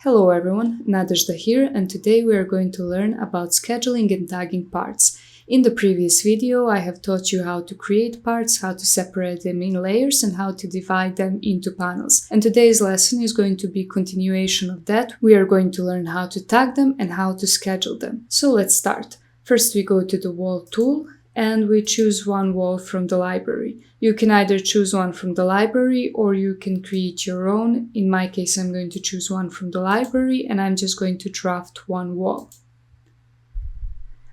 Hello everyone, Nadezhda here, and today we are going to learn about scheduling and tagging parts. In the previous video, I have taught you how to create parts, how to separate them in layers, and how to divide them into panels. And today's lesson is going to be a continuation of that. We are going to learn how to tag them and how to schedule them. So let's start. First we go to the wall tool and we choose one wall from the library. You can either choose one from the library or you can create your own. In my case, I'm going to choose one from the library and I'm just going to draft one wall.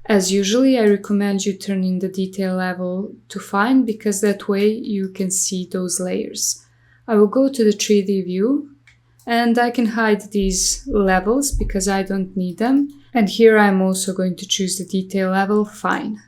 As usually, I recommend you turning the detail level to fine because that way you can see those layers. I will go to the 3D view and I can hide these levels because I don't need them. And here I'm also going to choose the detail level fine.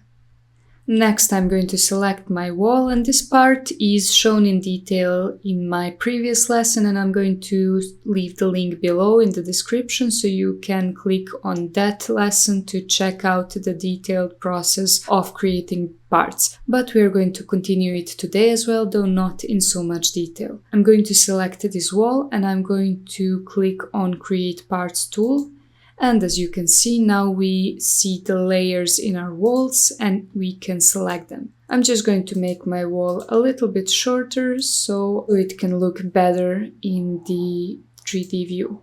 Next, I'm going to select my wall, and this part is shown in detail in my previous lesson, and I'm going to leave the link below in the description so you can click on that lesson to check out the detailed process of creating parts. But we are going to continue it today as well, though not in so much detail. I'm going to select this wall and I'm going to click on Create Parts tool. And as you can see, now we see the layers in our walls and we can select them. I'm just going to make my wall a little bit shorter so it can look better in the 3D view.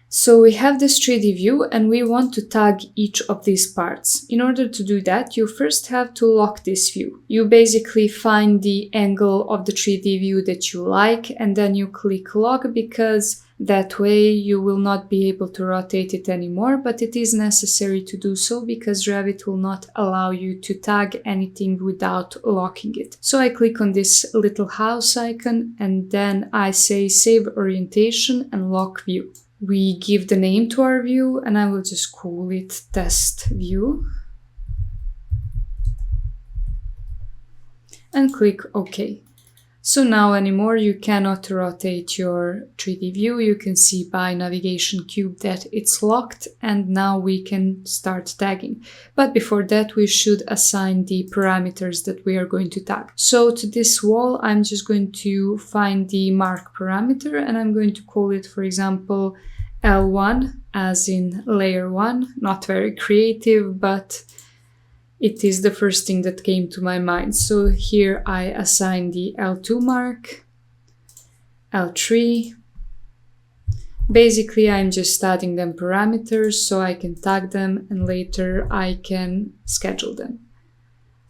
So we have this 3D view and we want to tag each of these parts. In order to do that, you first have to lock this view. You basically find the angle of the 3D view that you like and then you click lock because that way you will not be able to rotate it anymore, but it is necessary to do so because Revit will not allow you to tag anything without locking it. So I click on this little house icon and then I say save orientation and lock view. We give the name to our view and I will just call it test view. And click OK. So now anymore you cannot rotate your 3D view. You can see by navigation cube that it's locked and now we can start tagging. But before that we should assign the parameters that we are going to tag. So to this wall I'm just going to find the mark parameter and I'm going to call it, for example, L1 as in layer 1. Not very creative, but it is the first thing that came to my mind. So here I assign the L2 mark, L3. Basically, I'm just adding them parameters so I can tag them and later I can schedule them.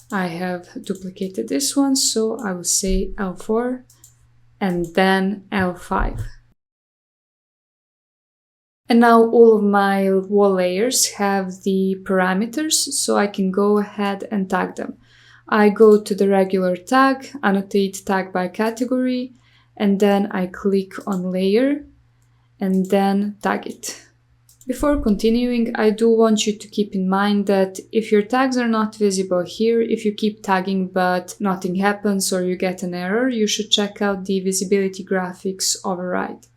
I have duplicated this one, so I will say L4 and then L5. And now all of my wall layers have the parameters, so I can go ahead and tag them. I go to the regular tag, annotate tag by category, and then I click on layer and then tag it. Before continuing, I do want you to keep in mind that if your tags are not visible here, if you keep tagging but nothing happens or you get an error, you should check out the visibility graphics override.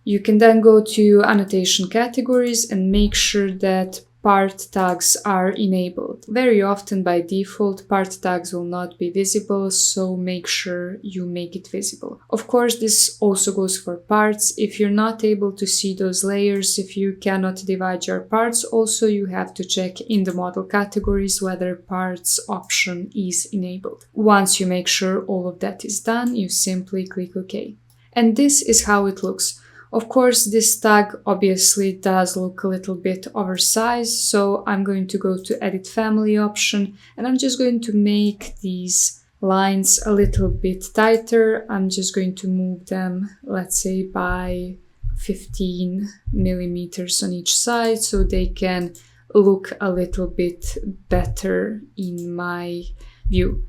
You can then go to annotation categories and make sure that part tags are enabled. Very often by default, part tags will not be visible, so make sure you make it visible. Of course, this also goes for parts. If you're not able to see those layers, if you cannot divide your parts, also you have to check in the model categories whether parts option is enabled. Once you make sure all of that is done, you simply click OK. And this is how it looks. Of course, this tag obviously does look a little bit oversized, so I'm going to go to Edit Family option and I'm just going to make these lines a little bit tighter. I'm just going to move them, let's say, by 15 millimeters on each side so they can look a little bit better in my view.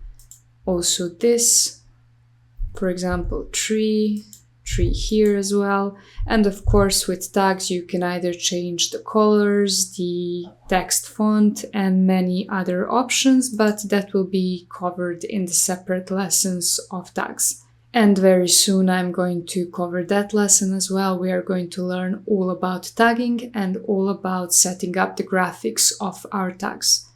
Also this, for example, 3 here as well. And of course with tags you can either change the colors, the text font and many other options, but that will be covered in the separate lessons of tags. And very soon I'm going to cover that lesson as well. We are going to learn all about tagging and all about setting up the graphics of our tags.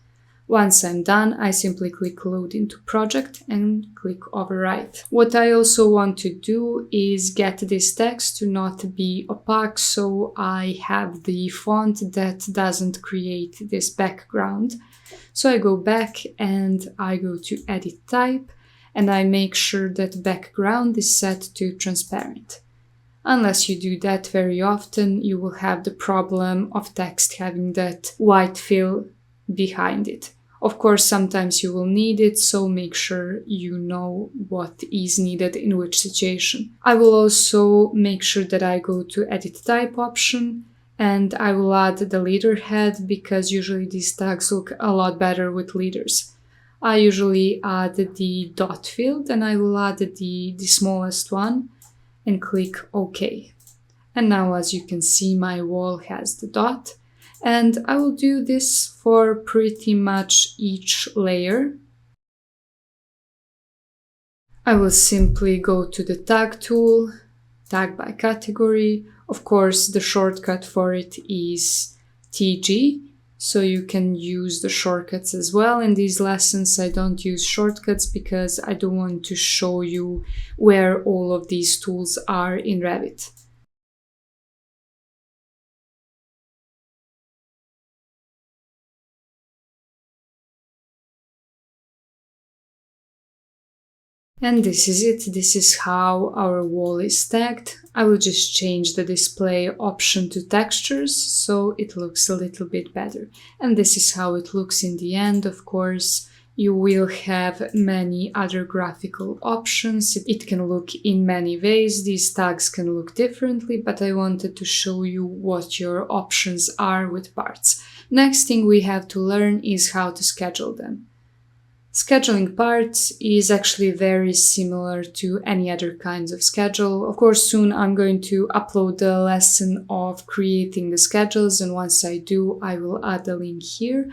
Once I'm done, I simply click Load into Project and click Overwrite. What I also want to do is get this text to not be opaque, so I have the font that doesn't create this background. So I go back and I go to Edit Type, and I make sure that background is set to transparent. Unless you do that very often, you will have the problem of text having that white fill behind it. Of course, sometimes you will need it, so make sure you know what is needed in which situation. I will also make sure that I go to Edit Type option, and I will add the leader head because usually these tags look a lot better with leaders. I usually add the dot field, and I will add the smallest one and click OK. And now, as you can see, my wall has the dot. And I will do this for pretty much each layer. I will simply go to the tag tool, tag by category. Of course, the shortcut for it is TG, so you can use the shortcuts as well. In these lessons, I don't use shortcuts because I don't want to show you where all of these tools are in Revit. And this is it. This is how our wall is tagged. I will just change the display option to textures so it looks a little bit better. And this is how it looks in the end. Of course, you will have many other graphical options. It can look in many ways. These tags can look differently, but I wanted to show you what your options are with parts. Next thing we have to learn is how to schedule them. Scheduling parts is actually very similar to any other kinds of schedule. Of course, soon I'm going to upload the lesson of creating the schedules, and once I do, I will add a link here.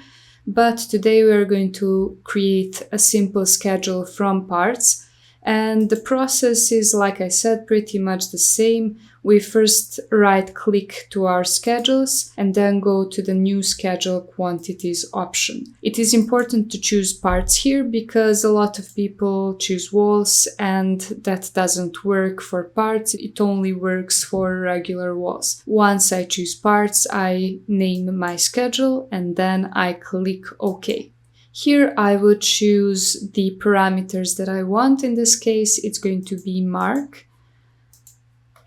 But today we are going to create a simple schedule from parts. And the process is, like I said, pretty much the same. We first right-click to our schedules and then go to the New Schedule Quantities option. It is important to choose parts here because a lot of people choose walls and that doesn't work for parts. It only works for regular walls. Once I choose parts, I name my schedule and then I click OK. Here I would choose the parameters that I want. In this case, it's going to be mark.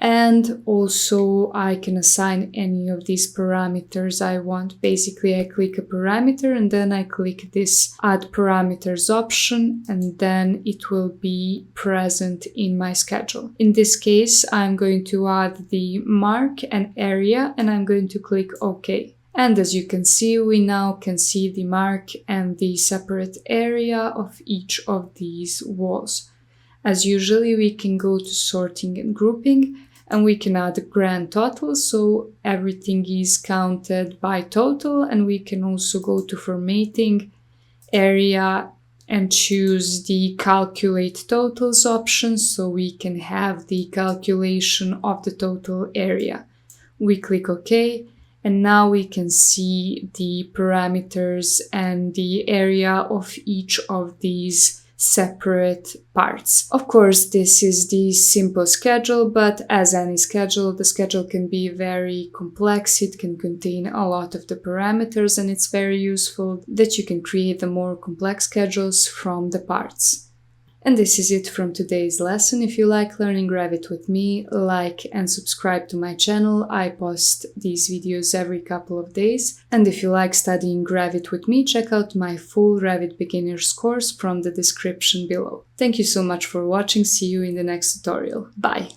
And also I can assign any of these parameters I want. Basically, I click a parameter and then I click this add parameters option, and then it will be present in my schedule. In this case, I'm going to add the mark and area, and I'm going to click OK. And as you can see, we now can see the mark and the separate area of each of these walls. As usually, we can go to sorting and grouping, and we can add a grand total, so everything is counted by total. And we can also go to formatting, area, and choose the calculate totals option, so we can have the calculation of the total area. We click OK. And now we can see the parameters and the area of each of these separate parts. Of course, this is the simple schedule, but as any schedule, the schedule can be very complex. It can contain a lot of the parameters, and it's very useful that you can create the more complex schedules from the parts. And this is it from today's lesson. If you like learning Revit with me, like and subscribe to my channel. I post these videos every couple of days. And if you like studying Revit with me, check out my full Revit beginners course from the description below. Thank you so much for watching. See you in the next tutorial. Bye!